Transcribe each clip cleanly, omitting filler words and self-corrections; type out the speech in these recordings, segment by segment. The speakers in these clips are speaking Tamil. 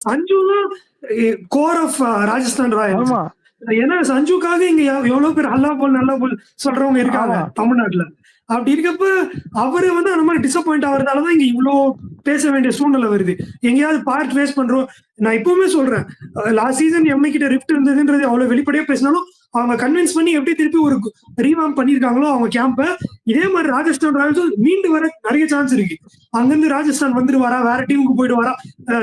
சஞ்சுலாம் கோர் ஆஃப் ராஜஸ்தான் ராயல்ஸ். ஆமா ஏன்னா சஞ்சுக்காக இங்க எவ்வளவு பேர் அல்லா போல் நல்ல போல் சொல்றவங்க இருக்காங்க ஆமா. தமிழ்நாட்டுல. அப்படி இருக்கப்ப அவரு வந்து அந்த மாதிரி டிசப்பாயிண்ட் ஆகுறதாலதான் இங்க இவ்வளவு பேச வேண்டிய சூழ்நிலை வருது. எங்கேயாவது பார்ட் ஃபேஸ் பண்றோம். நான் இப்பவுமே சொல்றேன், லாஸ்ட் சீசன் எம்ஐ கிட்ட ரிஃப்ட் இருந்ததுன்றது அவ்வளவு வெளிப்படையா பேசினாலும் அவங்க கன்வின்ஸ் பண்ணி எப்படி திருப்பி ஒரு ரீவாம் பண்ணிருக்காங்களோ அவங்க கேம்ப, இதே மாதிரி ராஜஸ்தான் ராயல்ஸும் மீண்டு வர நிறைய சான்ஸ் இருக்கு. அங்கிருந்து ராஜஸ்தான் வந்துட்டு வரா, வேற டீமுக்கு போயிட்டு வரா,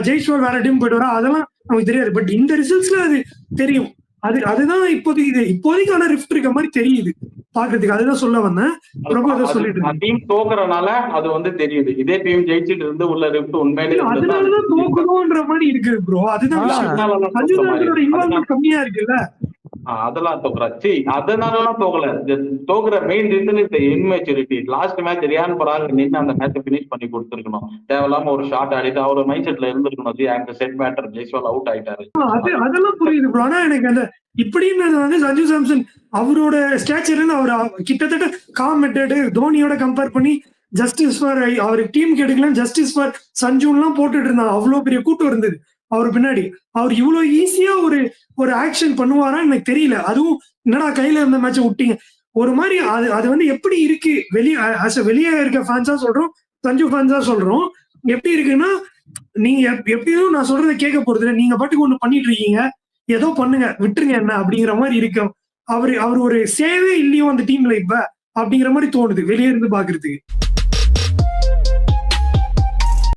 ஜெய்ஸ்வால் வேற டீம் போயிட்டு வரா, அதெல்லாம் நமக்கு தெரியாது. பட் இந்த ரிசல்ட்ஸ்ல அது தெரியும். அதுதான் இப்போதைக்கான ரிஃப்ட் இருக்க மாதிரி தெரியுது பாக்குறதுக்கு. அதுதான் சொல்ல வந்தேன். பிரபு அதை சொல்லிட்டு டீம் தோக்குறனால அது வந்து தெரியுது. இதே டீம் ஜெயிச்சுட்டு இருந்து உள்ள ரிஃப்ட் உண்மையிலே அதனாலதான் தோக்கணும்ன்ற மாதிரி இருக்கு ப்ரோ. அதுதான் இன்வால்வ்மெண்ட் கம்மியா இருக்குல்ல. அதெல்லாம் தோக்குறாச்சு. அதனாலலாம் தோக்கல. தோக்குற main reason is immaturity. Last match Riyan Parag நின்று அந்த மேட்ச் பினிஷ் பண்ணி கொடுத்துருக்கணும். தேவையில்லாம ஒரு ஷாட் ஆடிட்டு அவர் மைண்ட் செட்ல இருந்திருக்கணும். அந்த செட் பேட்டர் ஜெய்ஸ்வால் அவுட் ஆயிட்டாரு. அதெல்லாம் புரியுது ப்ரோ. ஆனா எனக்கு அந்த இப்படின்னு வந்து சஞ்சு சாம்சன் அவரோட ஸ்டேச்சர் அவர் கிட்டத்தட்ட காமெண்டட் தோனியோட கம்பேர் பண்ணி ஜஸ்டிஸ் ஃபார் அவர் டீம் எடுக்கலாம், ஜஸ்டிஸ் ஃபார் சஞ்சுன்லாம் போட்டுட்டு இருந்தாங்க. அவ்வளவு பெரிய கூட்டம் இருந்தது அவர் பின்னாடி. அவர் இவ்வளவு ஈஸியா ஒரு ஆக்ஷன் பண்ணுவாரா எனக்கு தெரியல. அதுவும் என்னடா கையில இருந்த மேட்சை விட்டீங்க ஒரு மாதிரி. அது வந்து எப்படி இருக்கு வெளியே இருக்க ஃபேன்ஸா சொல்றோம், சஞ்சு ஃபேன்ஸா சொல்றோம், எப்படி இருக்குன்னா நீங்க எப்படியும் நான் சொல்றதை கேட்க போறது இல்லை, நீங்க பாட்டுக்கு ஒண்ணு பண்ணிட்டு இருக்கீங்க, ஏதோ பண்ணுங்க விட்டுருங்க என்ன அப்படிங்கிற மாதிரி இருக்கும். அவர் ஒரு சேவே இல்லையோ அந்த டீம்ல இப்ப அப்படிங்கிற மாதிரி தோணுது வெளியே இருந்து பாக்குறதுக்கு.